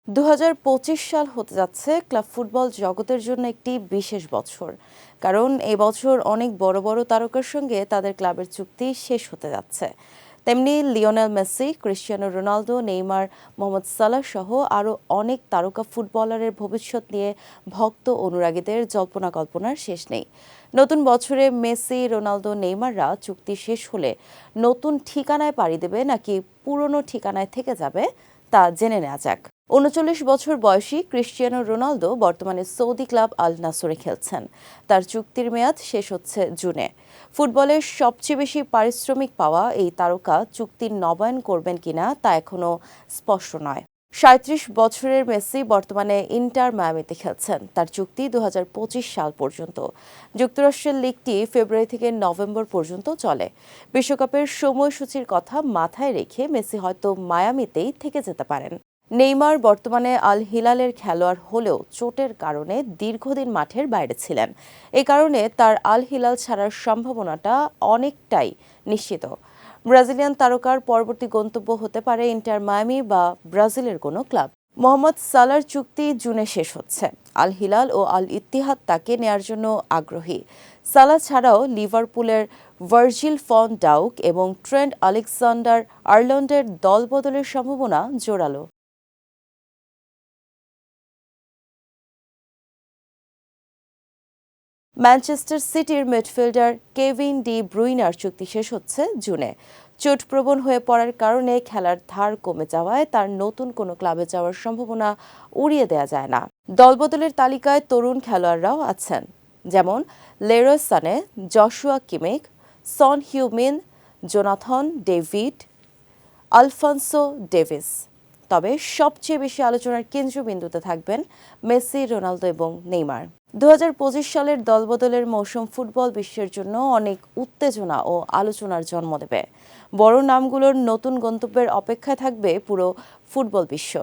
২০২৫ সাল হতে যাচ্ছে ক্লাব ফুটবল জগতের জন্য একটি বিশেষ বছর। কারণ এই বছর অনেক বড় বড় তারকার সঙ্গে তাদের ক্লাবের চুক্তি শেষ হতে যাচ্ছে। তেমনি Lionel Messi, Cristiano Ronaldo, Neymar, Mohamed Salah সহ আরও অনেক তারকা ফুটবলারের ভবিষ্যৎ নিয়ে ভক্ত অনুরাগীদের জল্পনা কল্পনার শেষ নেই। নতুন বছরে মেসি, রোনালদো, নেইমাররা চুক্তি শেষ হলে নতুন ঠিকানায় পাড়ি দেবে নাকি পুরনো ঠিকানায় থেকে যাবে তা জেনে নেওয়া যাক। ৩৯ বছর বয়সী ক্রিস্টিয়ানো রোনালদো বর্তমানে সৌদি ক্লাব আল নাসরে খেলছেন। তার চুক্তির মেয়াদ শেষ হচ্ছে জুনে। ফুটবলের সবচেয়ে বেশি পারিশ্রমিক পাওয়া এই তারকা চুক্তির নবায়ন করবেন কিনা তা এখনও স্পষ্ট নয়। ৩৭ বছরের মেসি বর্তমানে ইন্টার মায়ামিতে খেলছেন। তার চুক্তি ২০২৫ সাল পর্যন্ত। যুক্তরাষ্ট্রের লিগটি ফেব্রুয়ারি থেকে নভেম্বর পর্যন্ত চলে। বিশ্বকাপের সময়সূচির কথা মাথায় রেখে মেসি হয়তো মায়ামিতেই থেকে যেতে পারেন। নেইমার বর্তমানে আল হিলালের খেলোয়াড় হলেও চোটের কারণে দীর্ঘদিন মাঠের বাইরে ছিলেন। এ কারণে তার আল হিলাল ছাড়ার সম্ভাবনাটা অনেকটাই নিশ্চিত। ব্রাজিলিয়ান তারকার পরবর্তী গন্তব্য হতে পারে ইন্টার মায়ামি বা ব্রাজিলের কোনো ক্লাব। মোহাম্মদ সালাহর চুক্তি জুনে শেষ হচ্ছে। আল হিলাল ও আল ইত্তিহাদ তাকে নেয়ার জন্য আগ্রহী। সালাহ ছাড়াও লিভারপুলের ভার্জিল ফন ডাউক এবং ট্রেন্ট আলেকজান্ডার আর্লন্ডের দলবদলের সম্ভাবনা জোরালো। ম্যানচেস্টার সিটির মিডফিল্ডার কেভিন ডি ব্রুইনার চুক্তি শেষ হচ্ছে জুনে। চোটপ্রবণ হয়ে পড়ার কারণে খেলার ধার কমে যাওয়ায় তার নতুন কোনো ক্লাবে যাওয়ার সম্ভাবনা উড়িয়ে দেওয়া যায় না। দলবদলের তালিকায় তরুণ খেলোয়াড়রাও আছেন, যেমন লেরয় সানে, জশুয়া কিমিক, সন হিউমিন, জোনাথন ডেভিড, আলফান্সো ডেভিস। তবে সবচেয়ে বেশি আলোচনার কেন্দ্রবিন্দুতে থাকবেন মেসি, রোনালদো এবং নেইমার। ২০২৫ সালের দলবদলের মৌসুম ফুটবল বিশ্বের জন্য অনেক উত্তেজনা ও আলোচনার জন্ম দেবে। বড় নামগুলোর নতুন গন্তব্যের অপেক্ষায় থাকবে পুরো ফুটবল বিশ্ব।